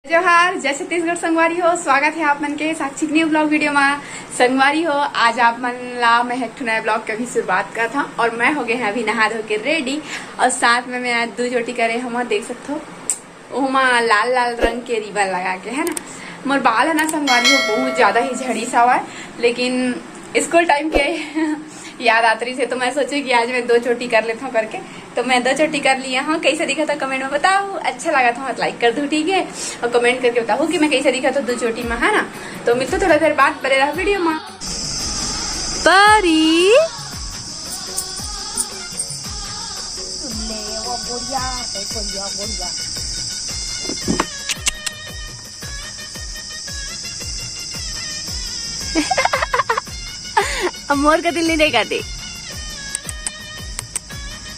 जोहार, जय छत्तीसगढ़ संगवारी हो। स्वागत है आप मन के साक्षी न्यू ब्लॉग वीडियो में। संगवारी हो, आज आप मन ला मैं एक नया ब्लॉग की भी शुरुआत कर था और मैं हो गए हैं अभी नहा धो के रेडी और साथ में मैं आज 2 चोटी करे हम देख सकते हो। वहाँ लाल लाल रंग के रिबन लगा के है ना। मोर बाल है ना संगवारी हो बहुत ज्यादा ही झड़ी सा हुआ है, लेकिन स्कूल टाइम के याद आतरी से तो मैं सोची कि आज मैं 2 चोटी कर लेता हूँ करके, तो मैं 2 चोटी कर लिया हूँ। कैसे दिखा था कमेंट में बताओ, अच्छा लगा था मत लाइक कर दो ठीक है, और कमेंट करके बताओ कि मैं कैसे दिखा था 2 चोटी में है ना। तो मिलते थोड़ा देर बाद बने रहा वीडियो में। परी मोर का दिल नहीं देखाते,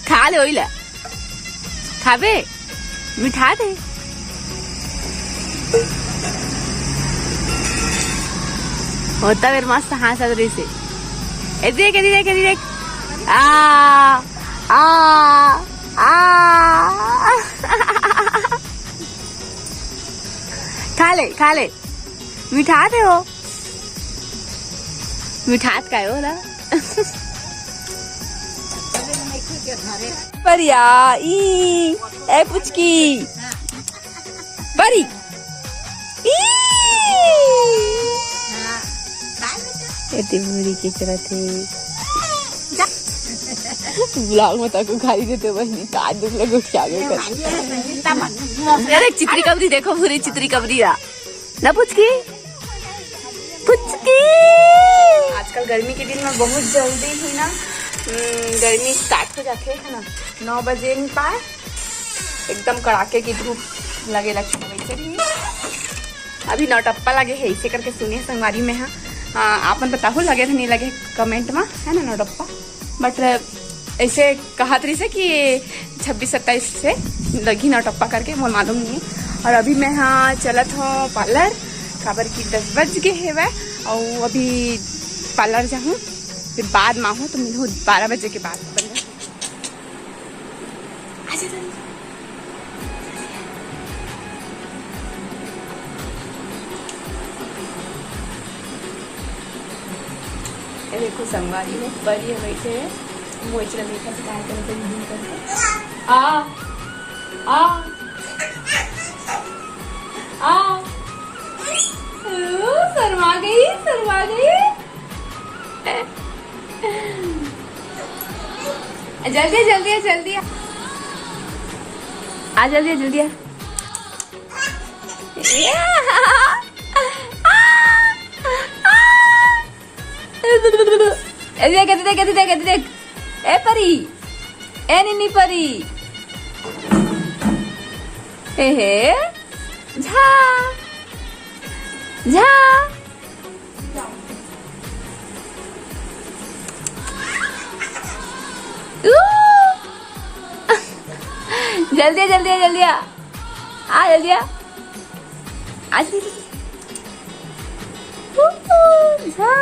खा ले ओइला खाबे मिठा दे। होता फिर मस्त हाथ रही से देख देख देख आ आ आ खा ले मिठा दे हो, मिठात का होला परिया ई ए पुचकी परी इतनी बुरी की तरह थे ब्लॉग में तक खाली देते बहनी का दुख लगे उठ के आगे यार। एक चित्री कबरी देखो, पूरी चित्री कबरी ना पुचकी पुचकी। आजकल गर्मी के दिन में बहुत जल्दी ही ना गर्मी स्टार्ट हो जाते है ना, 9 बजे नहीं पाए एकदम कड़ाके की धूप लगे लगती है। वैसे भी अभी नौटप्पा लगे है इसे करके सुने संगवारी में है। आपन बताओ लगे थे नहीं लगे कमेंट में है ना नौटप्पा, बट ऐसे कहा रही से कि 26-27 से लगी नौटप्पा करके मोर मालूम नहीं है। और अभी मैं हाँ चलत हूँ पार्लर, खबर की 10 बज गए है वह, और अभी पार्लर जाऊँ फिर बाद में हूँ तो मिलूँ 12 बजे के बाद। देखो संगवारी हो परी है बैठे वो चला देखा सिखाया करके आ आ आ शर्मा गई जल्दी जल्दी आ जल्दी देख ए परी ए निन्नी परी ए झा झा जल्दी आ जल्दी झा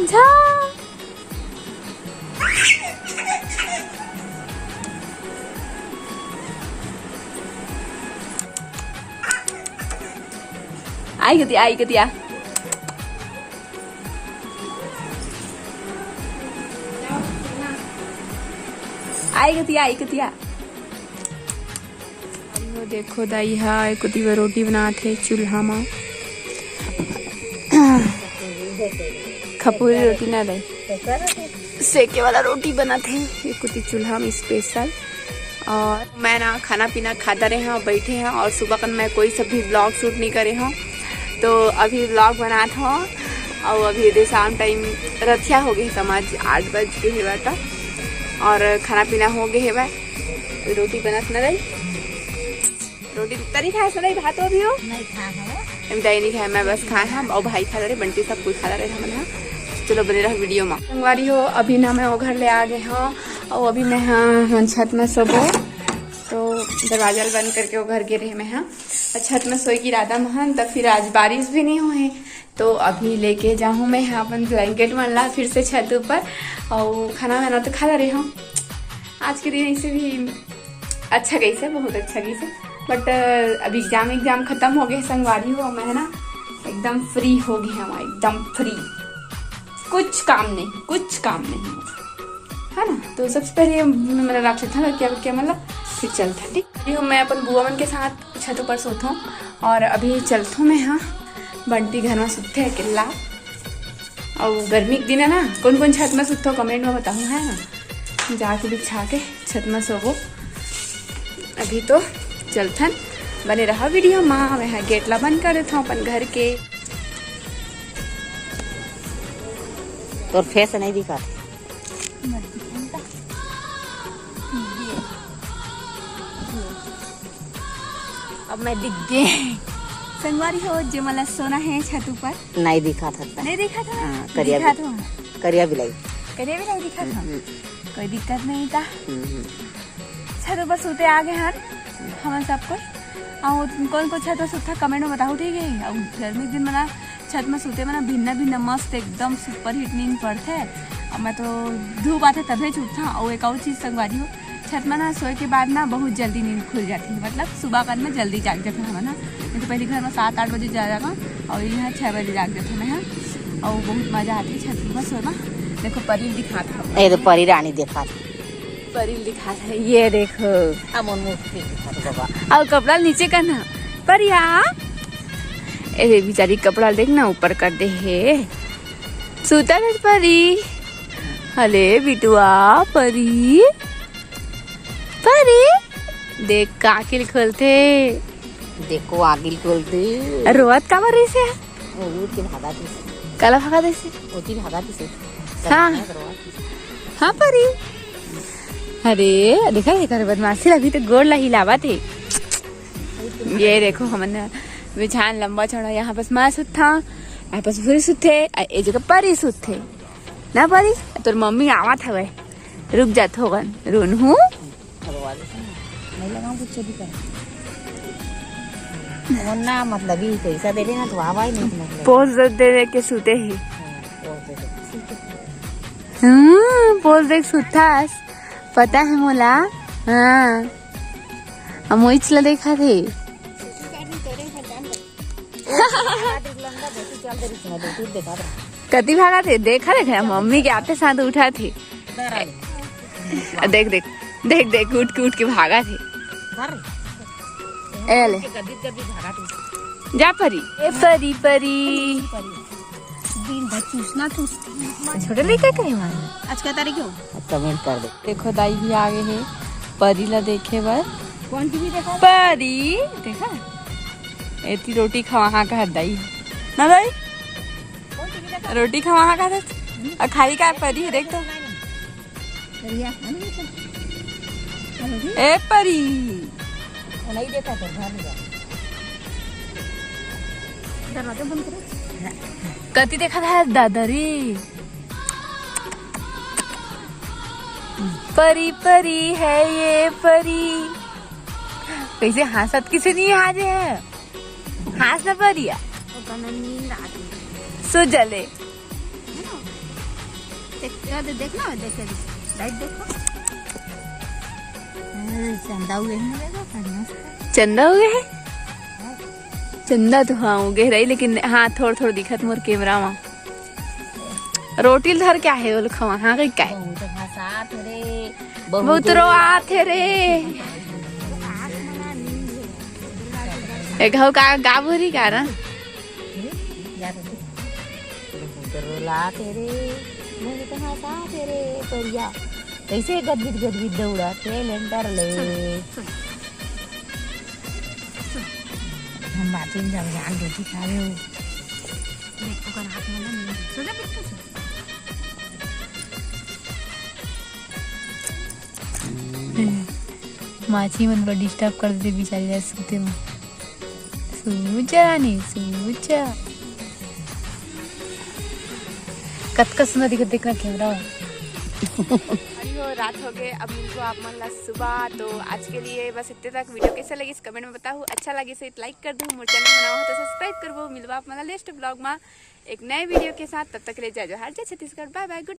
झा आई कतिया आई कतिया देखो दाई है कुती रोटी बनाते चूल्हा में, खपूरी रोटी ना दे सेके वाला रोटी बना थे ये कुती चूल्हा में स्पेशल। और मैं ना खाना पीना खाता रहे हैं और बैठे हैं, और सुबह का मैं कोई सब भी ब्लॉग शूट नहीं करे हूँ, तो अभी ब्लॉग बना था। और अभी दे शाम टाइम रथिया हो गए समाज 8 बज के हेवा था, और खाना पीना हो गए हेवा। रोटी बनत न रही, रोटी तरी खाए सही भात अभी हो नहीं खाया, मैं बस खाए हम और भाई खा रहे, बंटी सब कुछ खा रहे हम। चलो बने रहा वीडियो में। संगवारी हो अभी ना मैं वो घर ले आ गए हूँ, और अभी मैं हाँ छत में सोबो, तो दरवाजा बंद करके वो घर गिरे मैं हाँ छत में सोई की राधा महन। तब फिर आज बारिश भी नहीं हुई, तो अभी लेके जाऊँ मैं यहाँ अपन ब्लैंकेट मन ला फिर से छत ऊपर, और खाना वाना तो खा रही हूँ। आज के दिन ऐसे भी अच्छा गई से, बहुत अच्छा गई से, बट अभी एग्जाम खत्म हो गए संगवारी हो, मैं है ना एकदम फ्री हो गई हूँ, एकदम फ्री, कुछ काम नहीं है ना। तो सबसे पहले मतलब रात था क्या मतलब फिर चलता ठीक। मैं अपन बुआ मन के साथ छत पर सोता हूँ और अभी चलता हूँ मैं। हाँ बंटी घर में सुते है किला और गर्मी के दिन है ना, कौन छत में सुते हो कमेंट में बताऊँ है ना, जाके बिछा के छत में सोवो। अभी तो चलथन बने रहा वीडियो माँ, मैं गेट ला बंद कर देता हूँ अपन घर के। तो फेस नहीं दिखा, अब मैं दिख गए संगवारी हो जो मला सोना है छत ऊपर नहीं दिखा था, नहीं देखा था। करिया दिखा था, करिया बिलाई दिखा था, कोई दिक्कत नहीं था। छत ऊपर सोते आ गए हैं हम सब कुछ। और कौन छत पर सोता कमेंट में बताओ ठीक है। और गर्मी के दिन मना छत में सोते मना भिन्न मस्त एकदम सुपर हिट नींद पड़ते। और मैं तो धूप आते तभी उठता। और एक और चीज़ संगवारी हो, छत में ना सोए के बाद ना बहुत जल्दी नींद खुल जाती है, मतलब सुबह कर में जल्दी जाग जाते हैं ना। नहीं तो पहले घर में 7-8 बजे जा जाएगा और यहाँ 6 बजे जाग जाते हैं। और बहुत मजा आती है छत पर सोना। देखो परी दिखा था, ये तो परी रानी देखा था, परी दिखा था, ये देखो बाबा। और कपड़ा नीचे करना परिया, ए बेचारी कपड़ा देखना ऊपर कर दे है सूता है परी। हले बिटुआ परी परी देख काकिल खोलते, देखो आगिल खोलते रोवत का बरी से रोज के भागा थी, कला भागा दे से होती भागा थी से। हाँ हाँ परी, अरे देखा देखा बदमाशी अभी तो गोड़ ला हिलावा थे। ये देखो हमने बिछान लंबा चौड़ा, यहाँ पास माँ सुत था, यहाँ पास भूरी सुत थे, ये जगह परी सुत थे ना। परी तोर मम्मी आवत हवे, रुक जात होगन रोन हूँ नहीं लगा कुछ भी कर ना, मतलब ही पैसा दे देना तो आवा ही नहीं, मतलब पोज दे के सुते ही। पोज देख सुतास पता है मोला। हाँ हम वही चला देखा थे। कति भागा थे देखा देखा मम्मी के आते साथ उठा थे। देख देख देख देख उठ के भागा थे। एले जा परी, ए परी परी दिन भर चूसना तू छोटे लेके कहीं मार। आज क्या तारीख हो कमेंट कर दे। देखो दाई भी आ गए हैं परी ला देखे बर। कौन टीवी देखा परी देखा एती रोटी खवा का दाई ना दाई रोटी खवा का और खाई का परी है देख तो। ए परी नहीं देखा तो दरवाजा बंद करो। कति देखा था दादा रे। परी परी है ये परी, कैसे हंसत किसे नहीं आ रहे हंस ना परिया सो जले देखना देखे लाइट देखो चंदा हुए चंदा हो गए है। चंदा तो हाँ हो गए रही, लेकिन हाँ थोड़ा दिखत मोर कैमरा में। रोटी धर क्या है वो खवा हाँ कहीं क्या बहुत रो आते रे। एक हो का गाभरी का ना कैसे गदबिद दौड़ा थे लेंटर ले हम बातें जब जान रोटी खा रहे हो देखो कर हाथ में ना सो जा बिट्टू माची मन पर डिस्टर्ब कर दे बेचारी सोते में। सूजा नहीं सूजा कतका सुंदर दिखा कैमरा। रात हो गए, अब मिलको आप मन ला सुबह। तो आज के लिए बस इतने तक। वीडियो कैसा लगी इस कमेंट में बताओ। अच्छा लगे तो लाइक कर दो, मोर चैनल में नवा हो तो सब्सक्राइब करबो। मिलवा आप मन ला नेक्स्ट ब्लॉग में एक नए वीडियो के साथ। तब तक के लिए जय जोहार, जय छत्तीसगढ़, बाय बाय, गुड।